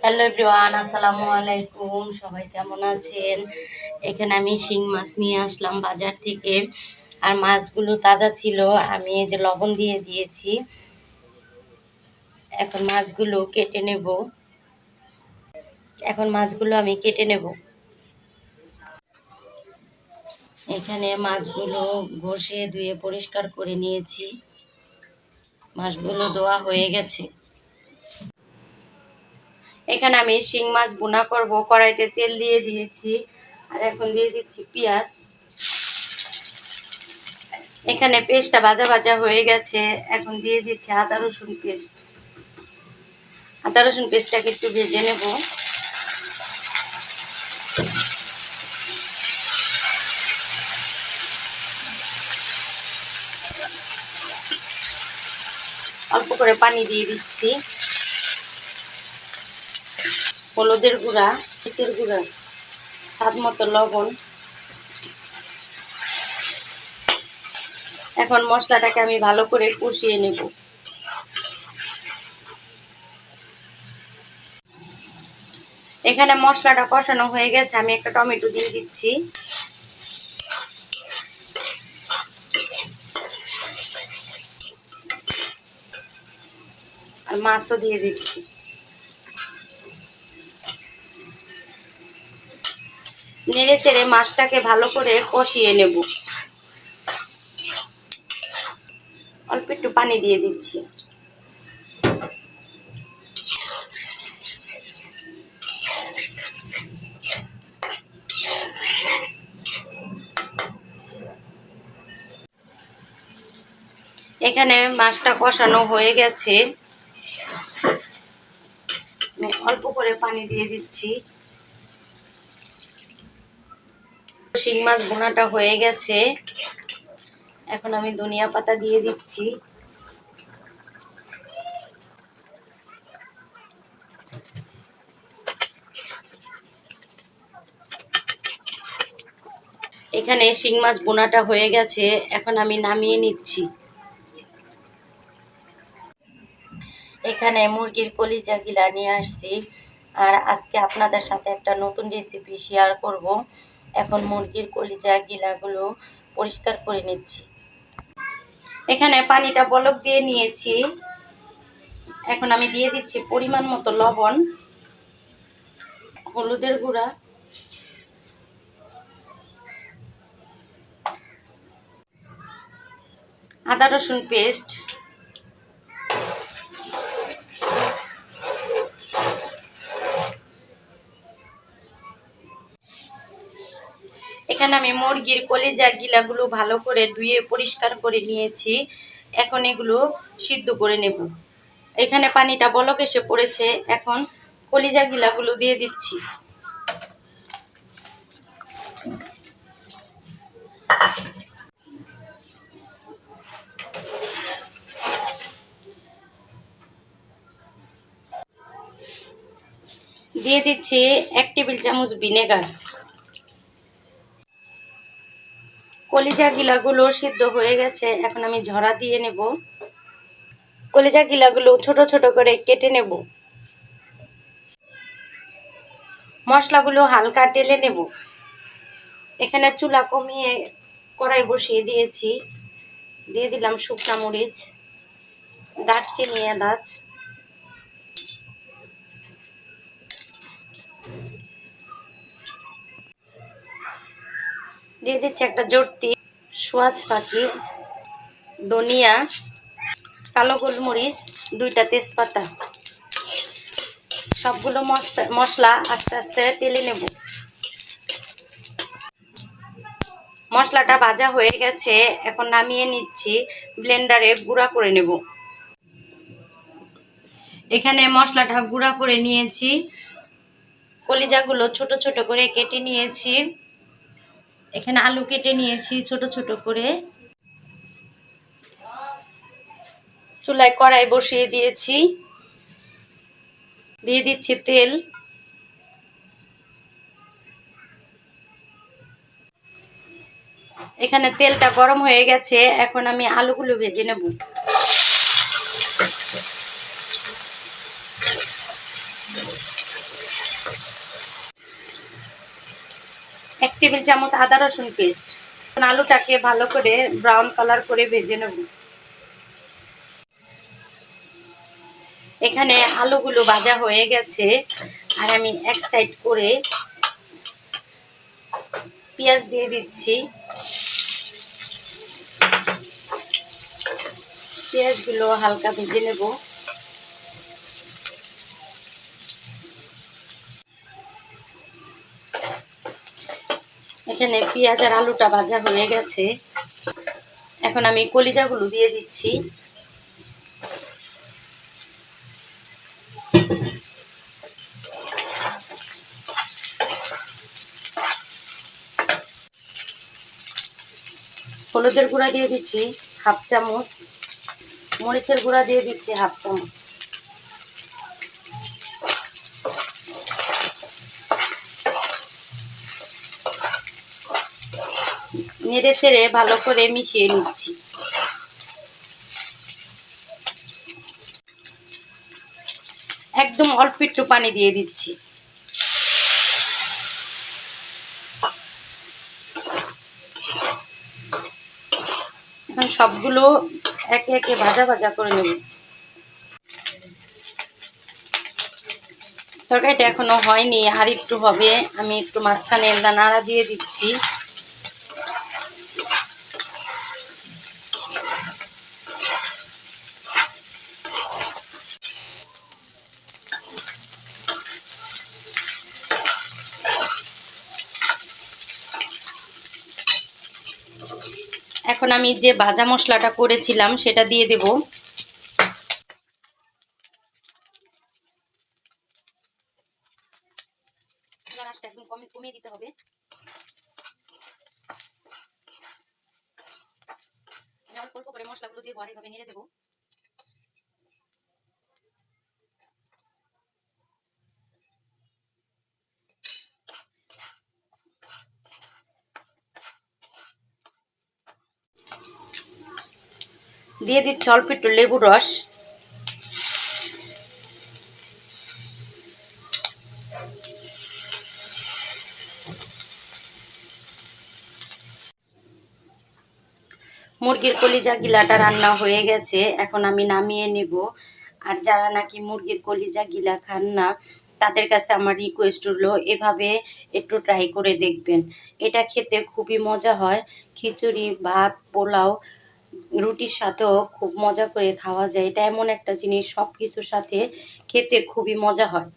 Hello everyone, আসসালামু আলাইকুম। সবাই কেমন আছেন? এখানে আমি শিং মাছ নিয়ে আসলাম বাজার থেকে। আর মাছগুলো তাজা ছিল। আমি এই যে লবণ দিয়ে দিয়েছি। এখন মাছগুলো কেটে নেব। আমি কেটে নেব। এখানে মাছগুলো ঘষে ধুয়ে পরিষ্কার করে নিয়েছি। মাছগুলো ধোয়া হয়ে গেছে। এখানে আমি শিং মাছ ভুনা করব। কড়াইতে তেল দিয়ে দিয়েছি। আর এখন দিয়ে দিচ্ছি পেঁয়াজ। এখানে পেস্টটা ভাজা ভাজা হয়ে গেছে। এখন দিয়ে দিচ্ছি আদা রসুন পেস্ট। আদা রসুন পেস্টটাকে একটু ভেজে নেব। অল্প করে পানি দিয়ে দিচ্ছি। হলুদের গুঁড়া, মরিচের গুঁড়া, স্বাদ মতো লবণ। এখন মশলাটাকে আমি ভালো করে কষিয়ে নেব। এখানে মশলাটা কষানো হয়ে গেছে। আমি একটা টমেটো দিয়ে দিচ্ছি। আর মাছও দিয়ে দিচ্ছি। নেড়ে চেড়ে মাছটাকে ভালো করে কষিয়ে নেব। অল্প একটু পানি দিয়ে দিচ্ছি। এখানে মাছটা কষানো হয়ে গেছে। আমি অল্প করে পানি দিয়ে দিচ্ছি। শিং মাছ ভুনাটা হয়ে গেছে। এখন আমি ধনিয়া পাতা দিয়ে দিচ্ছি। এখানে শিং মাছ ভুনাটা হয়ে গেছে। এখন আমি নামিয়ে নিচ্ছি। এখানে মুরগির কলিজা গিলা নিয়ে আসছি। আর আজকে আপনাদের সাথে একটা নতুন রেসিপি শেয়ার করব। এখন মুরগির কলিজা গিলাগুলো পরিষ্কার করে নিচ্ছি। এখানে পানিটা বলক দিয়ে নিয়েছি। এখন আমি দিয়ে দিচ্ছি পরিমাণ মতো লবণ, হলুদের গুঁড়া, আদা রসুন পেস্ট, এখানে আমি মুরগির কলিজা গিলাগুলো ভালো করে ধুয়ে পরিষ্কার করে নিয়েছি। এখন এগুলো সিদ্ধ করে নেব। এখানে পানিটা বলক এসে পড়েছে। এখন কলিজা গিলাগুলো দিয়ে দিচ্ছি। দিয়ে দিচ্ছি 1 টেবিল চামচ ভিনেগার। কলিজা গিলাগুলো সিদ্ধ হয়ে গেছে। এখন আমি ঝরা দিয়ে নেব। কলিজা গিলাগুলো ছোট ছোট করে কেটে নেব। মশলাগুলো হালকা টেলে নেব। এখানে চুলা কমিয়ে কড়াই বসিয়ে দিয়েছি। দিয়ে দিলাম শুকনা মরিচ, দারচিনি, এলাচ। দিয়ে দিচ্ছি একটা জর্তি, সোয়াজ পাখি, ধনিয়া, কালো গোলমরিচ, 2টা তেজপাতা। সবগুলো মশলা আস্তে আস্তে তেলে নেব। মশলাটা ভাজা হয়ে গেছে। এখন নামিয়ে নিচ্ছি। ব্লেন্ডারে গুঁড়া করে নেব। এখানে মশলাটা গুঁড়া করে নিয়েছি। কলিজাগুলো ছোট ছোট করে কেটে নিয়েছি। এখানে আলু কেটে নিয়েছি ছোট ছোট করে। চুলায় কড়াই বসিয়ে দিয়েছি। দিয়ে দিচ্ছি তেল। এখানে তেলটা গরম হয়ে গেছে। এখন আমি আলুগুলো ভেজে নেব। এক টেবিল চামচ আদা রসুন পেস্ট। আলুটাকে ভালো করে ব্রাউন কালার করে ভেজে নেব। এখানে আলুগুলো ভাজা হয়ে গেছে, আর আমি এক সাইড করে পেঁয়াজ দিয়ে দিচ্ছি। পেঁয়াজগুলো হালকা ভেজে নেব। এখানে পেঁয়াজ আর আলুটা ভাজা হয়ে গেছে, এখন আমি কলিজাগুলো দিয়ে দিচ্ছি। হলুদের গুঁড়া দিয়ে দিচ্ছি হাফ চামচ, মরিচের গুঁড়া দিয়ে দিচ্ছি হাফ চামচ। নেড়ে চেড়ে ভালো করে মিশিয়ে নিচ্ছি। একদম অল্প একটু পানি দিয়ে দিচ্ছি। এখন সবগুলো একে একে ভাজা ভাজা করে নেব। তরকারিটা এখনো হয়নি, আর একটু হবে। আমি একটু মাঝখানে নাড়া দিয়ে দিচ্ছি। এখন আমি যে ভাজা মশলাটা করেছিলাম সেটা দিয়ে দেব। একদম কমিয়ে দিতে হবে। অল্প করে মশলাগুলো দিয়ে ভালোভাবে নেড়ে দেবো। দিয়ে দিচ্ছি অল্প একটু লেবুর রস। মুরগির কলিজা গিলাটা রান্না হয়ে গেছে, এখন আমি নামিয়ে নেব। আর যারা নাকি মুরগির কলিজা গিলা খান না, তাদের কাছে আমার রিকোয়েস্ট হলো এভাবে একটু ট্রাই করে দেখবেন। এটা খেতে খুবই মজা হয়। খিচুড়ি, ভাত, পোলাও, রুটির সাথেও খুব মজা করে খাওয়া যায়। এটা এমন একটা জিনিস, সব কিছুর সাথে খেতে খুবই মজা হয়।